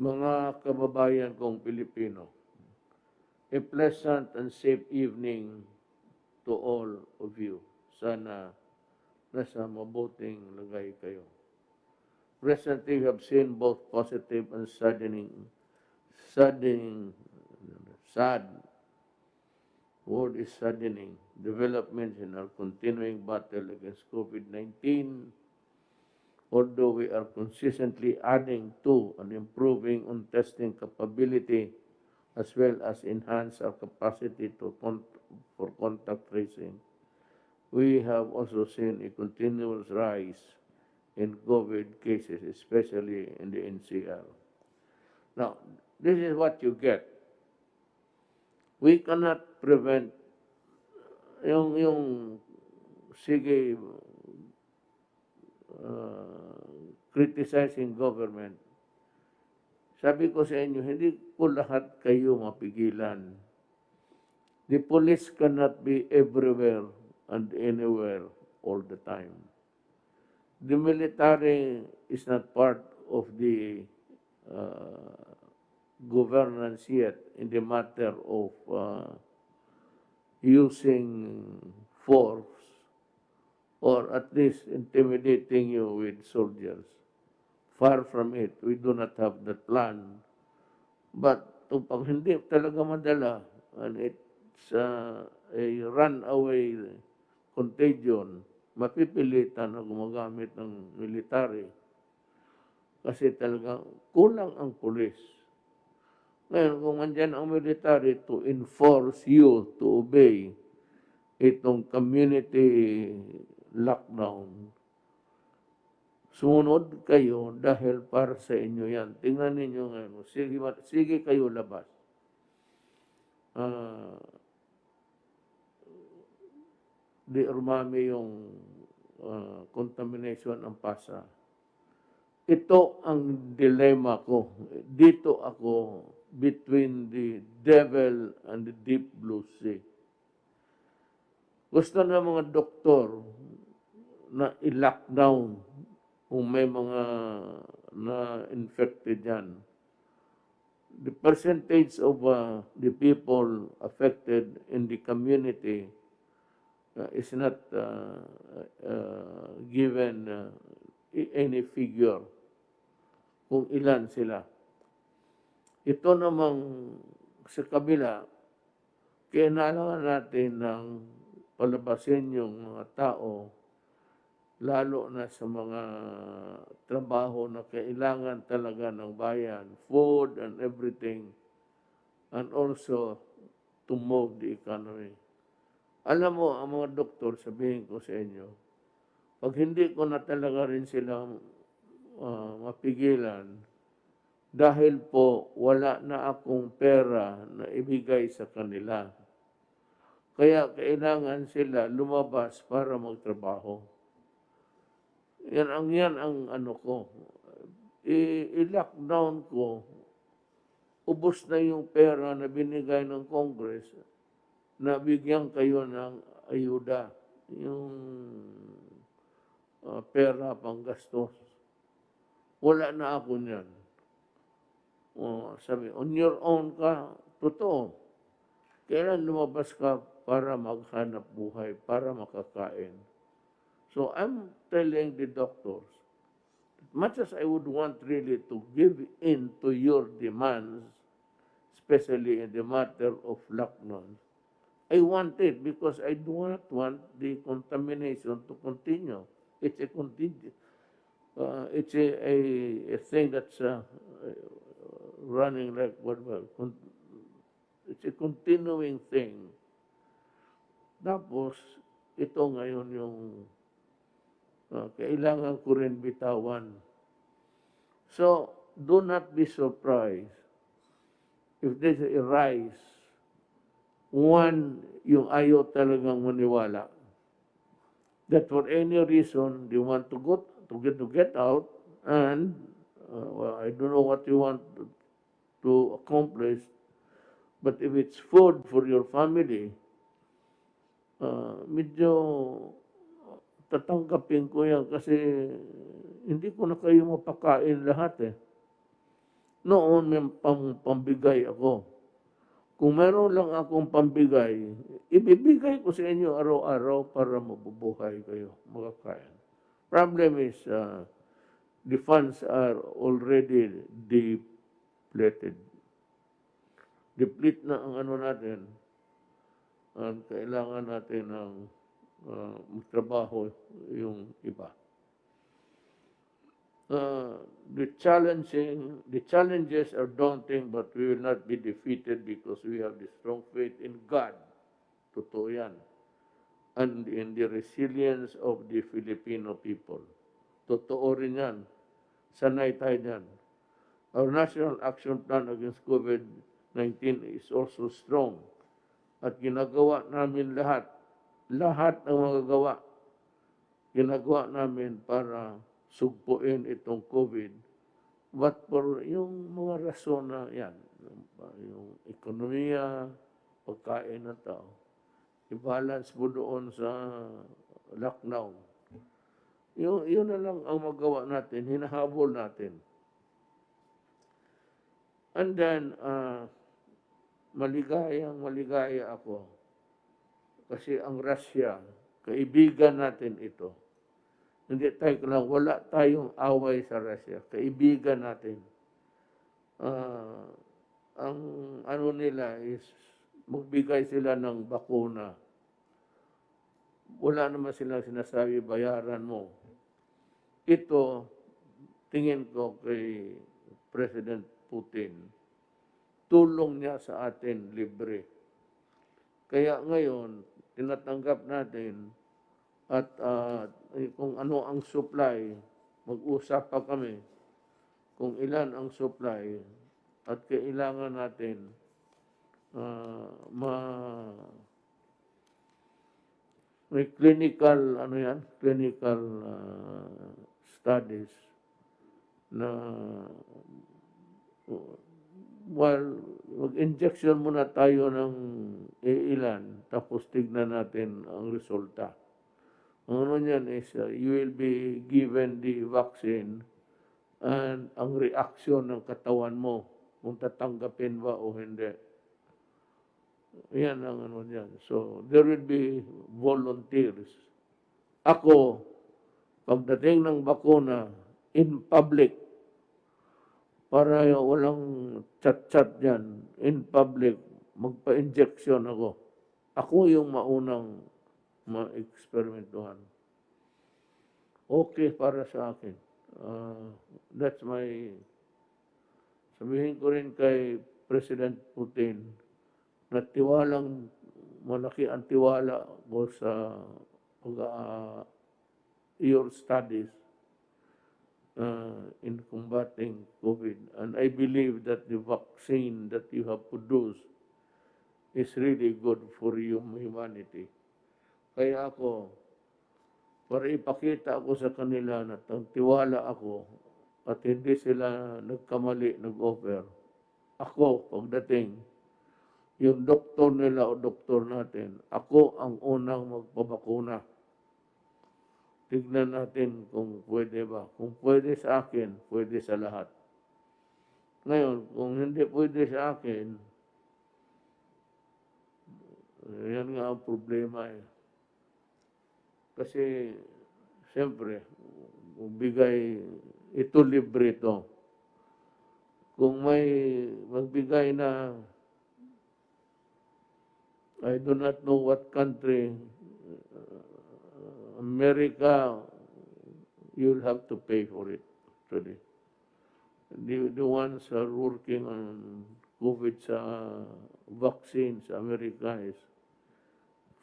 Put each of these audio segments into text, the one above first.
Mga kababayan kong Pilipino, a pleasant and safe evening to all of you. Sana nasa mabuting lagay kayo. Recently, we have seen both positive and sad, word is saddening, developments in our continuing battle against COVID-19, although we are consistently adding to and improving on testing capability as well as enhance our capacity for contact tracing. We have also seen a continuous rise in COVID cases, especially in the NCR. Now, this is what you get. We cannot prevent yung sige criticizing government. Sabi ko sa inyo, hindi po lahat kayo mapigilan. The police cannot be everywhere and anywhere all the time. The military is not part of the governance yet in the matter of using force or at least intimidating you with soldiers. Far from it, we do not have that plan. But pag hindi talaga madala, and it's a runaway contagion, mapipilitan na gumagamit ng military kasi talagang kulang ang pulis. Ngayon, kung andyan ang military to enforce you to obey itong community lockdown, sumunod kayo dahil para sa inyo yan. Tingnan ninyo ngayon, sige kayo labas. Di umami yung contamination ng pasa. Ito ang dilemma ko. Dito ako between the devil and the deep blue sea. Gusto na mga doktor na i-lockdown kung may mga na-infected yan. The percentage of the people affected in the community is not given any figure kung ilan sila. Ito namang sa kabila, kailangan natin ng palabasin yung mga tao, lalo na sa mga trabaho na kailangan talaga ng bayan, food and everything, and also to move the economy. Alam mo, ang mga doktor, sabihin ko sa inyo, pag hindi ko na talaga rin sila mapigilan, dahil po wala na akong pera na ibigay sa kanila. Kaya kailangan sila lumabas para magtrabaho. Yan ang ano ko. I-lockdown ko, ubos na yung pera na binigay ng Congress na bigyan kayo ng ayuda. Yung pera pang gastos. Wala na ako niyan. Sabi, on your own ka, totoo. Kailan lumabas ka para maghanap buhay, para makakain. So I'm telling the doctors, much as I would want really to give in to your demands, especially in the matter of lockdown, I want it because I do not want the contamination to continue. It's a it's a thing that's running like it's a continuing thing. Tapos, ito ngayon yung kailangan ko rin bitawan. So, do not be surprised if there's a rise. One, yung ayaw talagang maniwala. That for any reason, they want to get out, and well, I don't know what you want to accomplish, but if it's food for your family, medyo tatanggapin ko yan kasi hindi ko na kayo mapakain lahat eh. Noon may pambigay ako. Kung meron lang akong pambigay, ibibigay ko sa inyo araw-araw para mabubuhay kayo, makakain. Problem is, the funds are already depleted. Deplete na ang ano natin, at kailangan natin ng magtrabaho yung iba. The challenges are daunting, but we will not be defeated because we have the strong faith in God. Totoo yan. And in the resilience of the Filipino people. Totoo rin yan. Sanay tayo dyan. Our National Action Plan against COVID-19 is also strong. At ginagawa namin lahat. Lahat ng magagawa. Ginagawa namin para sugpuin itong COVID. But for yung mga rason na yan, yung ekonomiya, pagkain ng tao, i-balance mo doon sa lockdown. Yun na lang ang magawa natin, hinahabol natin. And then, maligaya ako. Kasi ang Russia, kaibigan natin ito. Hindi tayo lang, wala tayong away sa Russia. Kaibigan natin. Ang ano nila is magbigay sila ng bakuna. Wala naman silang sinasabi, bayaran mo. Ito, tingin ko kay President Putin, tulong niya sa atin libre. Kaya ngayon, tinatanggap natin at kung ano ang supply, mag-usap pa kami kung ilan ang supply at kailangan natin may clinical studies na mag-injection muna tayo ng ilan tapos tignan natin ang resulta. Ang ano niyan is you will be given the vaccine and ang reaksyon ng katawan mo kung tatanggapin ba o hindi. Yan ang ano niyan. So, there will be volunteers. Ako, pagdating ng bakuna, in public, para walang chat-chat dyan, in public, magpa-injection ako. Ako yung maunang ma-experimentuhan. Okay para sa akin. That's my... Sabihin ko rin kay President Putin, na tiwalang malaki ang tiwala ko sa your studies in combating COVID. And I believe that the vaccine that you have produced is really good for humanity. Kaya ako, para ipakita ako sa kanila na tiwala ako at hindi sila nagkamali, nag-offer. Ako, pagdating, yung doktor nila o doktor natin, ako ang unang magpabakuna. Tignan natin kung pwede ba. Kung pwede sa akin, pwede sa lahat. Ngayon, kung hindi pwede sa akin, yan nga ang problema eh. Kasi, siyempre, bigay, ito libre ito. Kung may magbigay na, I do not know what country, America, you'll have to pay for it, actually. The ones are working on COVID sa vaccine sa America is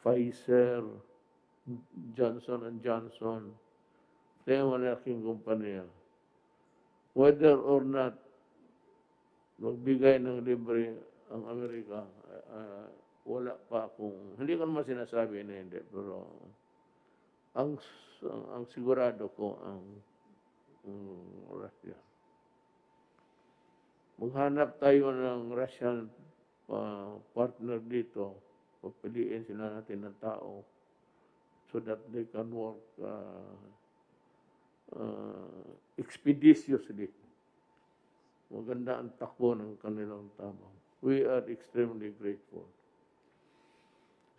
Pfizer, Johnson & Johnson. Kaya malaking kumpanya. Whether or not magbigay ng libre ang Amerika, wala pa akong, hindi ko naman sinasabi na hindi, pero ang sigurado ko ang Russia. Maghanap tayo ng Russian partner dito, papiliin sila natin ng tao so that they can work expeditiously. maganda ang takbo ng kanilang tabang. We are extremely grateful.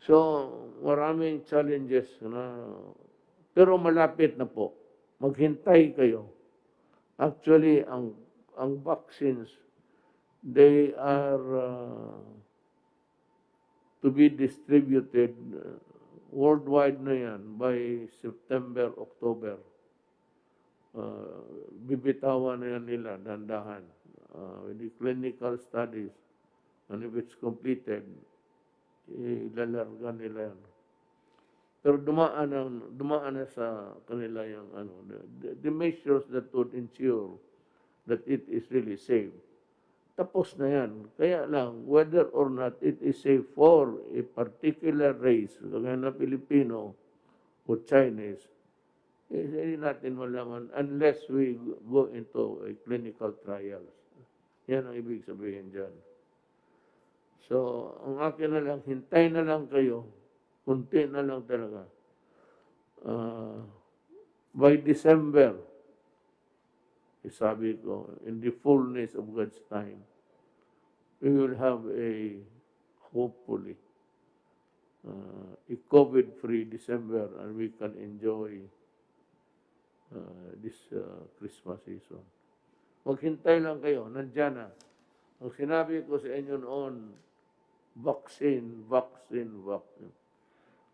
So, maraming challenges na, pero malapit na po. Maghintay kayo. Actually, ang vaccines, they are to be distributed worldwide na yan by September, October. Bibitawan na yan nila, dandahan. With the clinical studies, and if it's completed, ilalarga nila yan. Pero dumaan na sa kanila yung the measures that would ensure that it is really safe. Tapos na yan. Kaya lang, whether or not it is safe for a particular race, kagaya na Filipino o Chinese, hindi natin malaman unless we go into a clinical trials. Yan ang ibig sabihin dyan. So, ang akin na lang, hintay na lang kayo, kunti na lang talaga. By December, sabi ko, in the fullness of God's time, we will have hopefully, a COVID-free December and we can enjoy this Christmas season. Maghintay lang kayo, nandyan na. Ang sinabi ko sa inyo noon, vaccine.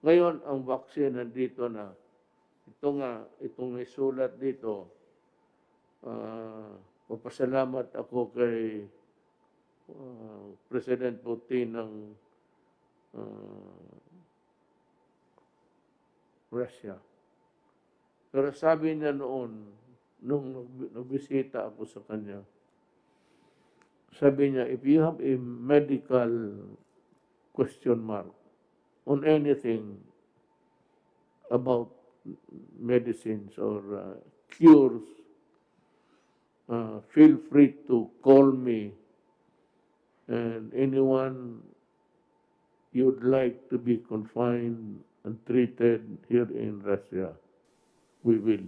Ngayon, ang vaccine nandito na. Itong may sulat dito, papasalamat ako kay President Putin ng Russia. Pero sabi niya noon, nung nagbisita ako sa kanya, sabi niya, if you have a medical question mark on anything about medicines or cures, feel free to call me, and anyone you'd like to be confined and treated here in Russia, we will.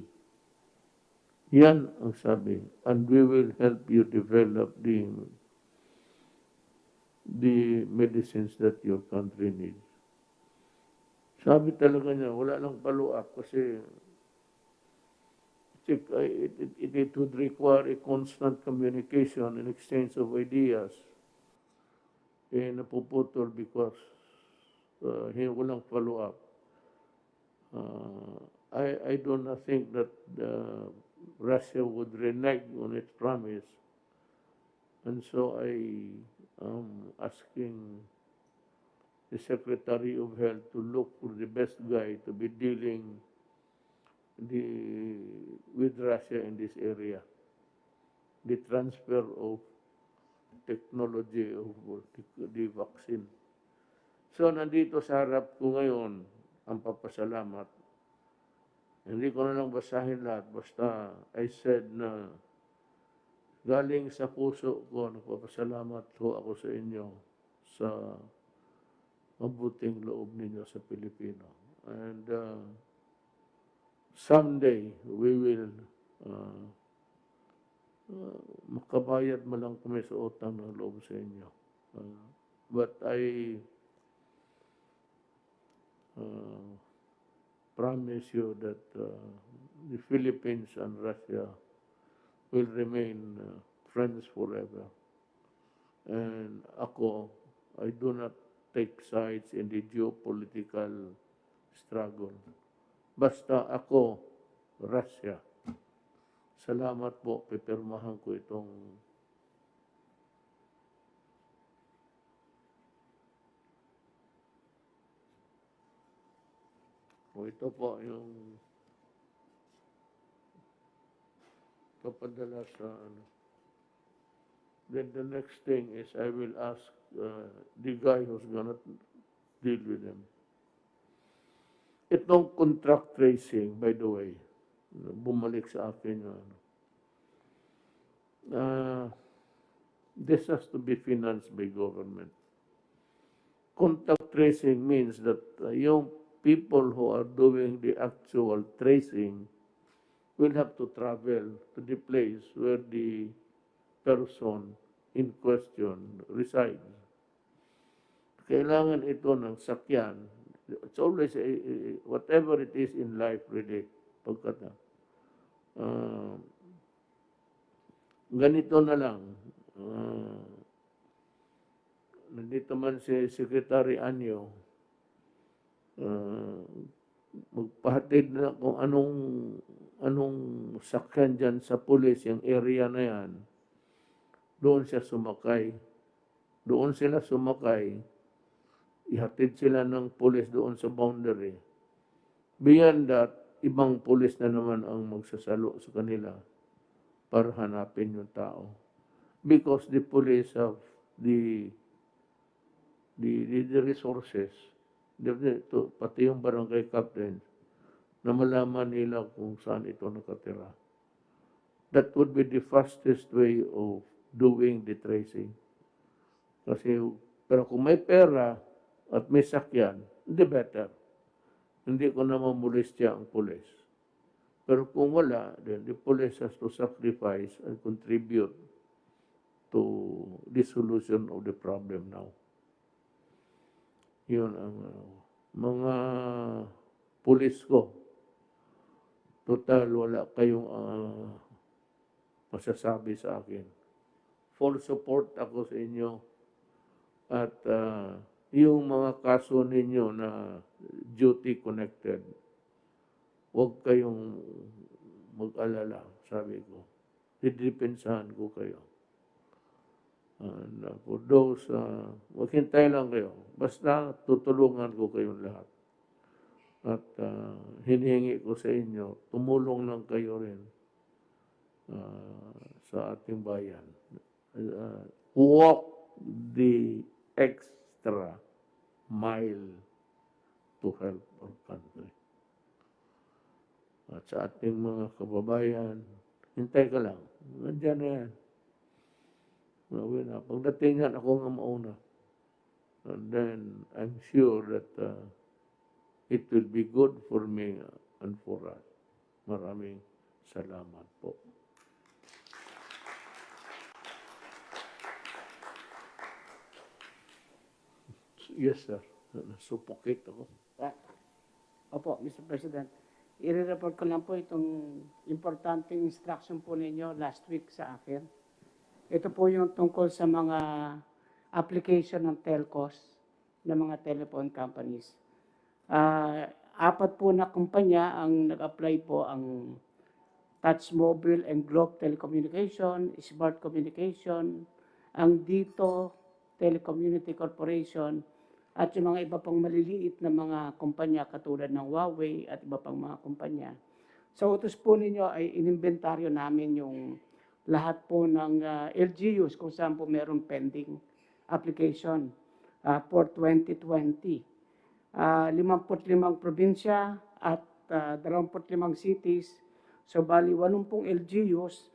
Yan ang sabi. And we will help you develop the medicines that your country needs. Sabi talaga niya, wala lang follow-up kasi it would require a constant communication and exchange of ideas. Napuputol because walang follow-up. I do not think that Russia would renege on its promise. And so I am asking the Secretary of Health to look for the best guy to be dealing with Russia in this area. The transfer of technology of the vaccine. So nandito sa harap ko ngayon ang papasalamat. Hindi ko na lang basahin lahat. Basta I said na galing sa puso ko, nagpapasalamat ho ako sa inyo sa mabuting loob ninyo sa Pilipino. And someday we will makabayad man lang kami sa utang ng loob sa inyo. But I promise you that the Philippines and Russia will remain friends forever. And ako, I do not take sides in the geopolitical struggle. Basta ako, Russia. Salamat po, pipirmahan ko itong ito po yung papadala sa Then the next thing is I will ask the guy who's gonna deal with them. Itong contract tracing, by the way, bumalik sa akin yun. This has to be financed by government. Contact tracing means that yung people who are doing the actual tracing will have to travel to the place where the person in question resides. Kailangan ito ng sakyan. It's always, whatever it is in life really, pagkat ganito na lang. Nandito man si Secretary Anyo, magpahatid na kung anong sakyan dyan sa pulis, yung area na yan, doon siya sumakay. Doon sila sumakay, ihatid sila ng pulis doon sa boundary. Beyond that, ibang pulis na naman ang magsasalo sa kanila para hanapin yung tao. Because the police have the resources, pati yung barangay captains, na malaman nila kung saan ito nakatira. That would be the fastest way of doing the tracing. Kasi, pero kung may pera at may sakyan, the better. Hindi ko na mamulestya ang pulis. Pero kung wala, then the police has to sacrifice and contribute to the solution of the problem now. Yun ang mga pulis ko. Total, wala kayong masasabi sa akin. Full support ako sa inyo. At yung mga kaso ninyo na duty connected, huwag kayong mag-alala, sabi ko. Didepensahan ko kayo. And for those, maghintay lang kayo. Basta tutulungan ko kayong lahat. At hinihingi ko sa inyo, tumulong lang kayo rin sa ating bayan. Walk the extra mile to help our country. At sa ating mga kababayan, hintay ka lang. Nandiyan na yan. Pagdating yan, ako nga mauna. And then, I'm sure that it will be good for me and for us. Maraming salamat po. Yes, sir. Nasupokit ako. Opo, Mr. President. I-report ko lang po itong importanteng instruction po ninyo last week sa akin. Ito po yung tungkol sa mga application ng telcos ng mga telephone companies. Apat po na kumpanya ang nag-apply po, ang Touch Mobile and Globe Telecommunication, Smart Communication, ang Dito Telecommunity Corporation, at yung mga iba pang maliliit na mga kumpanya katulad ng Huawei at iba pang mga kumpanya. Sa utos po ninyo ay inimbentaryo namin yung lahat po ng LGUs kung saan po meron pending application for 2020. 55 probinsya at 25 cities. So bali 80 LGUs.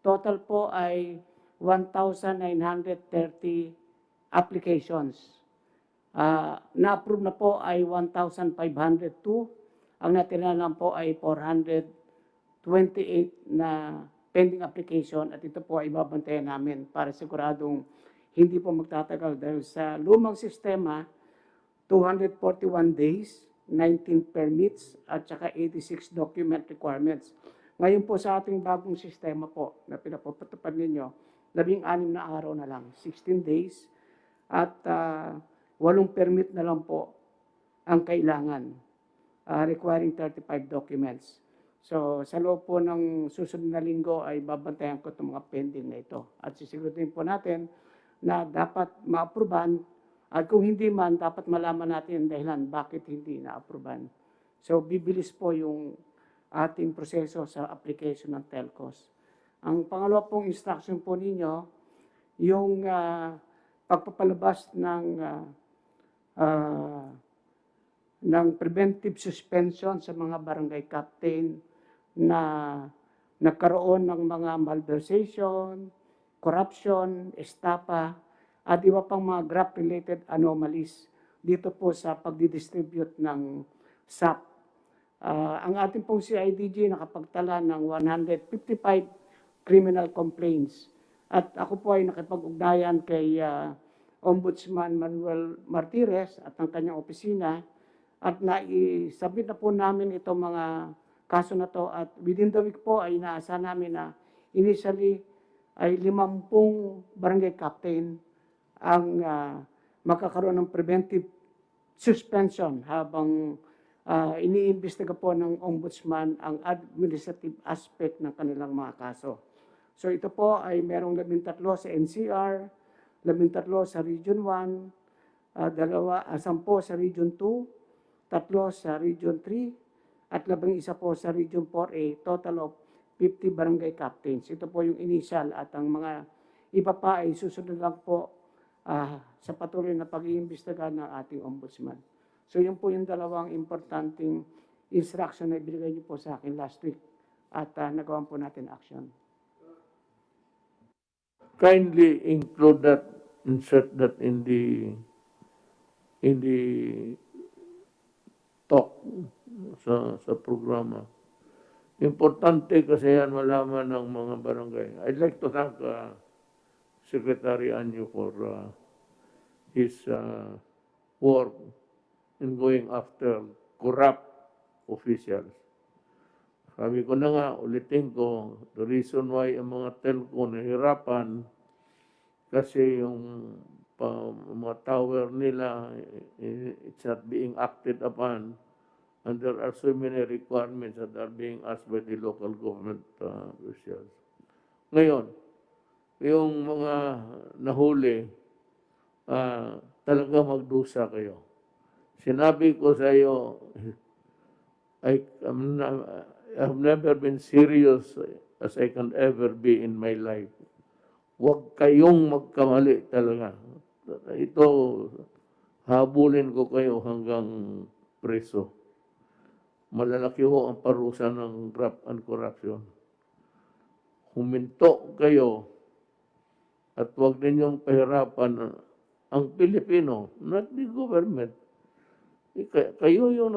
Total po ay 1,930 applications. Na-approve na po ay 1,502. Ang natira lang po ay 428 na pending application at ito po ay babantayan namin para siguradong hindi po magtatagal dahil sa lumang sistema, 241 days, 19 permits at saka 86 document requirements. Ngayon po sa ating bagong sistema po na pinapapatupad ninyo, 16 na araw na lang, 16 days at 8 permit na lang po ang kailangan, requiring 35 documents. So, sa loob po ng susunod na linggo ay babantayan ko itong mga pending na ito. At sisiguraduhin po natin na dapat ma-aproban at kung hindi man, dapat malaman natin ang dahilan bakit hindi na-aproban. So, bibilis po yung ating proseso sa application ng telcos. Ang pangalawa pong instruction po ninyo, yung pagpapalabas ng preventive suspension sa mga barangay captain na nagkaroon ng mga malversation, corruption, estafa, at iba pang mga graft-related anomalies dito po sa pagdidistribute ng SAP. Ang ating pong CIDG nakapagtala ng 155 criminal complaints At ako po ay nakipag-ugnayan kay Ombudsman Manuel Martires at ang kanyang opisina at naisabit na po namin itong mga kaso na to at within the week po ay inaasahan namin na initially ay 50 barangay captain ang magkakaroon ng preventive suspension habang iniimbestiga po ng ombudsman ang administrative aspect ng kanilang mga kaso. So ito po ay merong 13 sa NCR, 13 sa Region 1, 10 sa Region 2, 3 sa Region 3, at 11 po sa Region 4A, total of 50 barangay captains. Ito po yung initial at ang mga iba pa ay susunod lang po sa patuloy na pag-iimbestiga ng ating ombudsman. So yun po yung dalawang importanteng instruction na ibigay niyo po sa akin last week at nagawan po natin action. Kindly include that, insert that in the talk sa programa. Importante kasi yan malaman ng mga barangay. I'd like to thank Secretary Anyo for his work in going after corrupt officials. Sabi ko na nga, ulitin ko, the reason why ang mga telco nahirapan kasi yung mga tower nila, it's not being acted upon, and there are so many requirements that are being asked by the local government officials. Ngayon, yung mga nahuli, talaga magdusa kayo. Sinabi ko sa iyo, I have never been serious as I can ever be in my life. Huwag kayong magkamali talaga. Ito, habulin ko kayo hanggang preso. Malalaki ho ang parusa ng graft and corruption. Huminto kayo at huwag ninyong pahirapan ang Pilipino, not the government. Kayo yung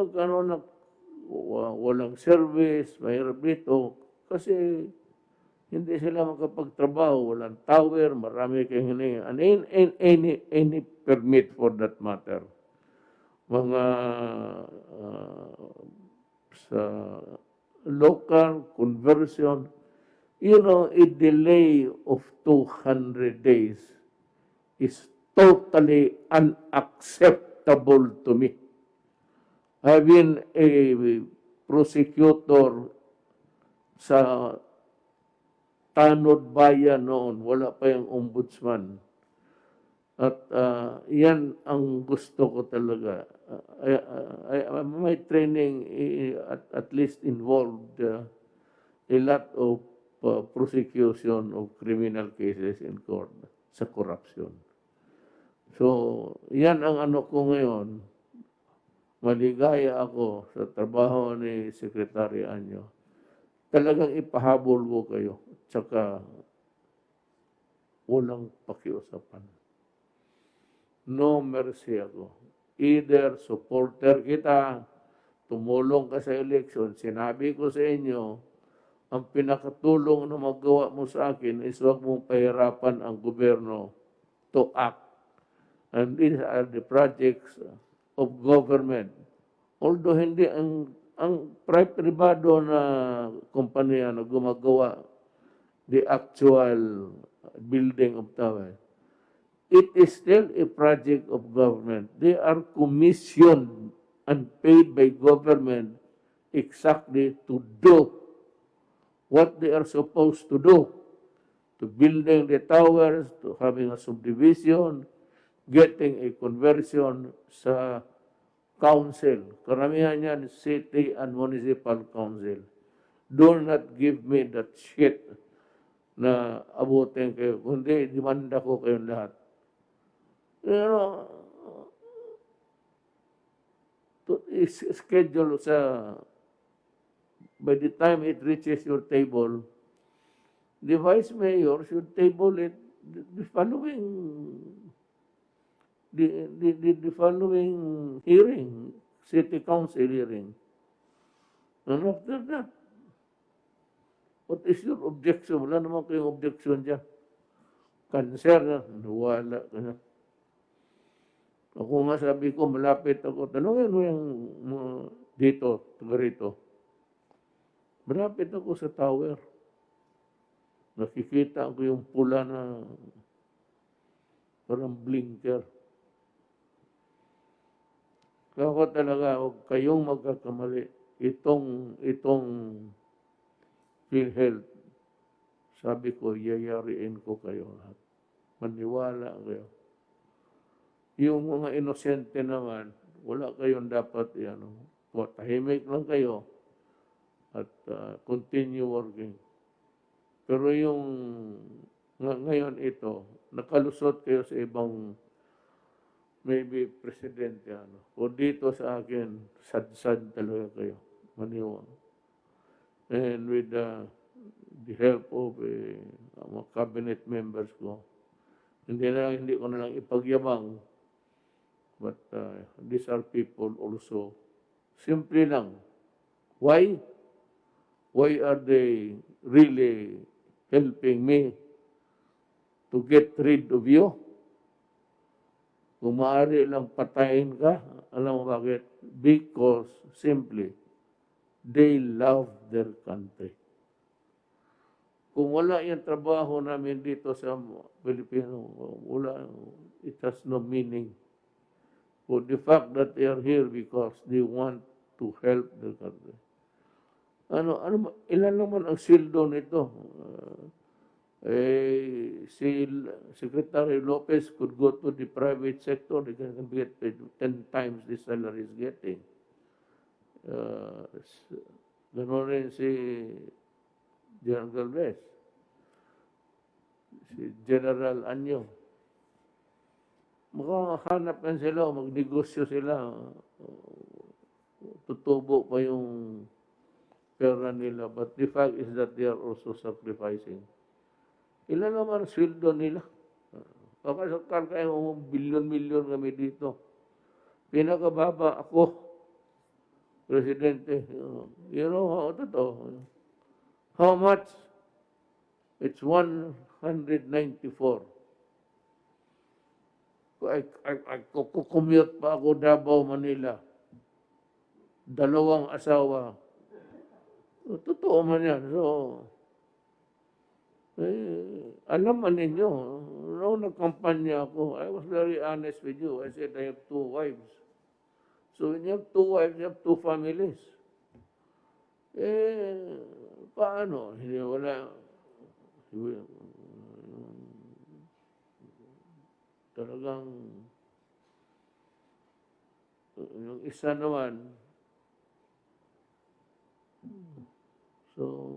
walang service, mahirap dito, kasi hindi sila makapagtrabaho, walang tower, marami kayong hiningi. Any permit for that matter. Mga sa local conversion, a delay of 200 days is totally unacceptable to me. I've been a prosecutor sa Tanod Bayan noon, wala pa yung ombudsman. At yan ang gusto ko talaga. My training at least involved a lot of prosecution of criminal cases in court sa corruption. So, yan ang ano ko ngayon. Maligaya ako sa trabaho ni Secretary Anyo. Talagang ipahabol ko kayo. Tsaka, walang pakiusapan. No mercy ako. Either supporter kita, tumulong ka sa election, sinabi ko sa inyo, ang pinakatulong na magawa mo sa akin is huwag mong pahirapan ang gobyerno to act. And these are the projects of government. Although hindi ang privado na kumpanya na gumagawa the actual building of tower, it is still a project of government. They are commissioned and paid by government exactly to do what they are supposed to do, to building the towers, to having a subdivision, getting a conversion sa council. Karamihan yan, city and municipal council. Do not give me that shit na abutin kayo. Kundi, demanda ko kayong lahat. Schedule sa, by the time it reaches your table, the vice mayor should table it the following the following hearing, city council hearing. And after that, what is your objection? Wala naman kayong objection dyan. cancer, wala ka na. Ako nga sabi ko, malapit ako, tanongin mo yung dito, taga rito. Malapit ako sa tower. Nakikita ko yung pula na parang blinker. Kaya ako talaga, huwag kayong magkakamali. Itong PhilHealth, sabi ko, yayariin ko kayo lahat. Maniwala kayo. Yung mga inosente naman, wala kayong dapat, tahimik lang kayo at continue working. Pero yung ngayon ito, nakalusot kayo sa ibang maybe presidente, o dito sa akin, sad-sad talaga kayo. Maniwala. And with the help of mga cabinet members ko, hindi ko na lang ipagyabang, but these are people also, simple lang. Why? Why are they really helping me to get rid of you? Kung maaari lang patayin ka, alam mo bakit? Because simply, they love their country. Kung wala yung trabaho namin dito sa Pilipino, wala, it has no meaning. For the fact that they are here because they want to help their country. Ilan naman ang sildo nito? Si Secretary Lopez could go to the private sector, they can get paid 10 times the salary is getting. Ganoon rin si General Galvez, si General Anyo. Makahanap yan sila, magnegosyo sila, tutubo pa yung pera nila. But the fact is that they are also sacrificing. Ilan naman sweldo nila? Kakasakal kayo, bilyon-milyon kami dito. Pinakababa ako, Presidente. You know, totoo. How much? It's 194. Kukumute pa ako Davao, Manila. 2 asawa. Totoo man yan. So, alam man ninyo, noong nagkampanya ako, I was very honest with you. I said, I have 2 wives. So when you have 2 wives, you have 2 families. Paano? Hindi, wala. Talagang, yung isa naman, so,